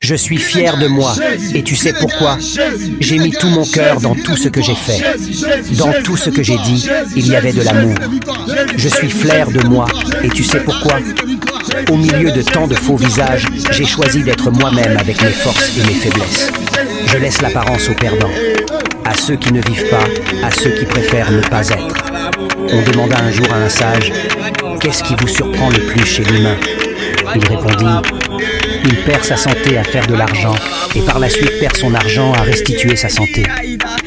Je suis fier de moi, et tu sais pourquoi? J'ai mis tout mon cœur dans tout ce que j'ai fait. Dans tout ce que j'ai dit, il y avait de l'amour. Je suis fier de moi, et tu sais pourquoi? Au milieu de tant de faux visages, j'ai choisi d'être moi-même avec mes forces et mes faiblesses. Je laisse l'apparence aux perdants, à ceux qui ne vivent pas, à ceux qui préfèrent ne pas être. On demanda un jour à un sage, « Qu'est-ce qui vous surprend le plus chez l'humain ?» Il répondit, « Il perd sa santé à faire de l'argent et par la suite perd son argent à restituer sa santé.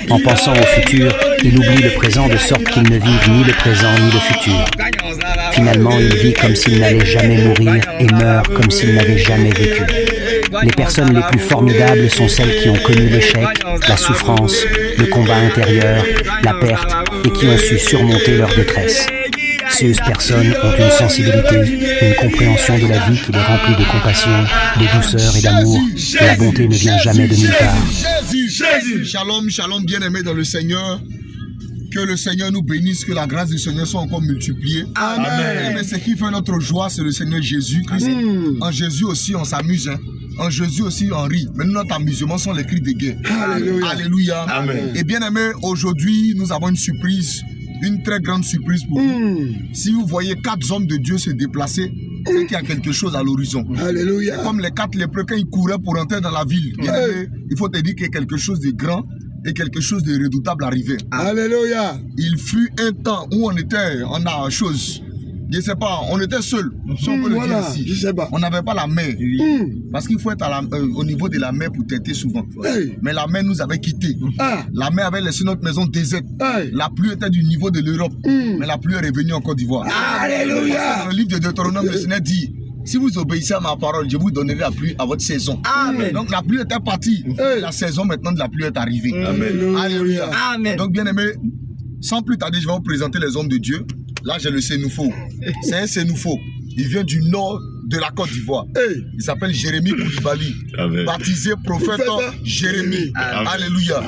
En pensant au futur, il oublie le présent de sorte qu'il ne vive ni le présent ni le futur. Finalement, il vit comme s'il n'allait jamais mourir et meurt comme s'il n'avait jamais vécu. Les personnes les plus formidables sont celles qui ont connu l'échec, la souffrance, le combat intérieur, la perte et qui ont su surmonter leur détresse. Ces personnes ont une sensibilité, une compréhension de la vie qui les remplit de compassion, de douceur et d'amour. Et la bonté ne vient jamais de nulle part. Shalom, shalom, bien-aimés dans le Seigneur. Que le Seigneur nous bénisse, que la grâce du Seigneur soit encore multipliée. Amen. Mais ce qui fait notre joie, c'est le Seigneur Jésus-Christ. En Jésus aussi, on s'amuse. Hein. En Jésus aussi, on rit. Mais notre amusement sont les cris de guerre. Alléluia. Alléluia. Amen. Et bien aimés, aujourd'hui, nous avons une surprise. Une très grande surprise pour vous. Si vous voyez 4 hommes de Dieu se déplacer, c'est qu'il y a quelque chose à l'horizon. Alléluia. Comme les 4 lépreux, quand ils couraient pour entrer dans la ville, il faut te dire qu'il y a quelque chose de grand et quelque chose de redoutable arrivé. Alléluia. Il fut un temps où on a chose. Je ne sais pas, on était seuls. Si on peut le dire ici. Je sais pas. On n'avait pas la mer. Parce qu'il faut être au niveau de la mer pour têter souvent. Mais la mer nous avait quittés. La mer avait laissé notre maison déserte. La pluie était du niveau de l'Europe. Mais la pluie est revenue en Côte d'Ivoire. Alléluia. Dans le livre de Deutéronome, le Seigneur dit, si vous obéissez à ma parole, je vous donnerai la pluie à votre saison. Amen. Donc la pluie était partie. La saison maintenant de la pluie est arrivée. Amen. Alléluia. Amen. Donc bien aimé, sans plus tarder, je vais vous présenter les hommes de Dieu. Là, j'ai le Sénoufo. C'est un Sénoufo. Il vient du nord de la Côte d'Ivoire. Il s'appelle Jérémie Koulibaly. Baptisé prophète Jérémie. Alléluia.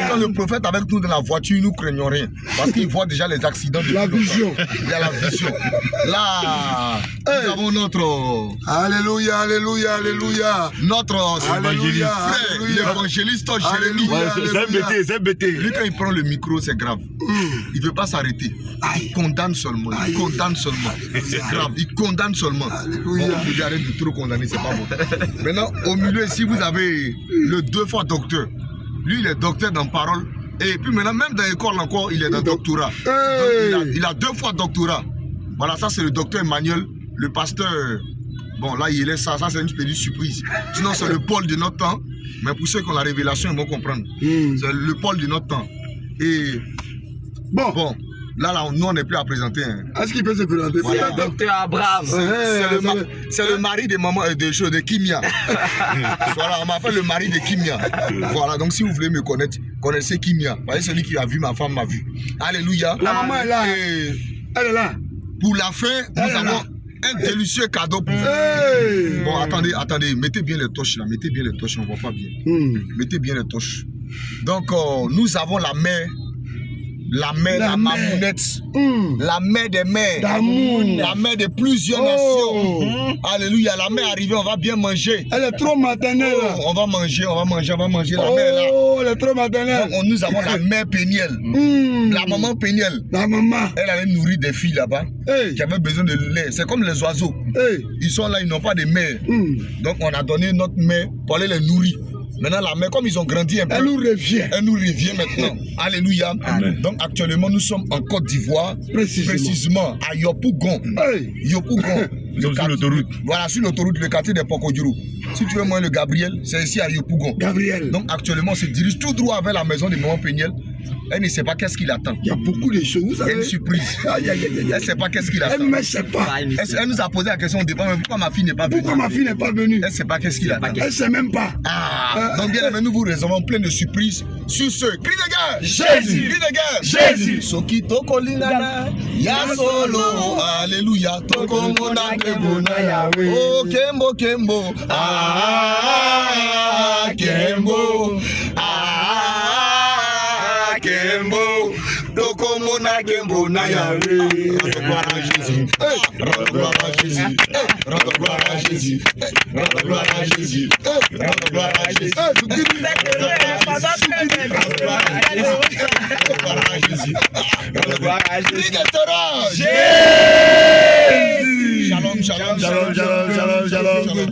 Quand le prophète est avec nous dans la voiture, nous ne craignons rien. Parce qu'il voit déjà les accidents de la vision. Il y a la vision. Là, nous avons notre... Alléluia, alléluia, alléluia. Notre alléluia, frère, l'évangéliste Jérémie. C'est bêté. Lui, quand il prend le micro, c'est grave. Il ne veut pas s'arrêter. Il condamne seulement. Il condamne seulement. C'est grave. Il condamne seulement. Alléluia. Vous arrêtez de trop condamner, c'est pas bon. Maintenant, au milieu, si vous avez le 2 fois docteur, lui, il est docteur dans parole. Et puis maintenant, même dans l'école encore, il est dans doctorat. Donc, il a 2 fois doctorat. Voilà, ça c'est le docteur Emmanuel, le pasteur. Bon, là, il est ça c'est une petite surprise. Sinon, c'est le Paul de notre temps. Mais pour ceux qui ont la révélation, ils vont comprendre. C'est le Paul de notre temps. Et bon. Là, nous, on n'est plus à présenter. Hein. Est-ce qu'il peut se présenter? Voilà. C'est le docteur Abraham. C'est le mari de maman de Kimia. Voilà, on m'appelle le mari de Kimia. Voilà, donc si vous voulez me connaître, connaissez Kimia. Vous voyez, celui qui a vu ma femme m'a vu. Alléluia. La maman est là. Elle est là. Pour la fin, nous avons un délicieux cadeau pour vous. Bon, attendez, mettez bien les torches là. Mettez bien les torches, on ne voit pas bien. Mettez bien les torches. Donc, nous avons la mer. La mer, la mamounette, la mer des mers, la mer de plusieurs nations. Alléluia, la mer est arrivée, on va bien manger. Elle est trop maternelle. On va manger la mer là. Elle est trop maternelle. Donc, nous avons la mère Péniel, la maman Péniel. La maman. Elle allait nourrir des filles là-bas qui avaient besoin de lait. C'est comme les oiseaux. Ils sont là, ils n'ont pas de mère. Donc on a donné notre mère pour aller les nourrir. Maintenant, la mère, comme ils ont grandi un peu, elle nous revient maintenant. Alléluia. Amen. Donc, actuellement, nous sommes en Côte d'Ivoire, précisément à Yopougon. Yopougon. Sur l'autoroute. Voilà, sur l'autoroute, le quartier des Pokodjourou. Si tu veux, moi, le Gabriel, c'est ici à Yopougon. Gabriel. Donc, actuellement, on se dirige tout droit vers la maison de maman Péniel. Elle ne sait pas qu'est-ce qu'il attend. Il y a beaucoup de choses. Il y a une surprise. Elle ne sait pas qu'est-ce qu'il attend. Elle ne sait pas. Elle nous a posé la question au départ, mais pourquoi ma fille n'est pas venue? Pourquoi ma fille n'est pas venue? Elle ne sait pas qu'est-ce qu'il attend. Elle ne sait même pas. Donc bien aimé, nous vous réservons plein de surprises sur ce. Cri de guerre! Jésus! Cri de guerre! Jésus! Soki toko lingana, ya solo, alléluia, toko mona kemona yawe. Oh kembo kembo, kembo, kembo, toko mona Kembo Naya. Rends gloire à Jésus. Rends gloire à Jésus. Rends gloire à Jésus. Rends gloire à Jésus. Rends gloire à Jésus. Shalom, shalom, shalom, shalom, shalom, shalom.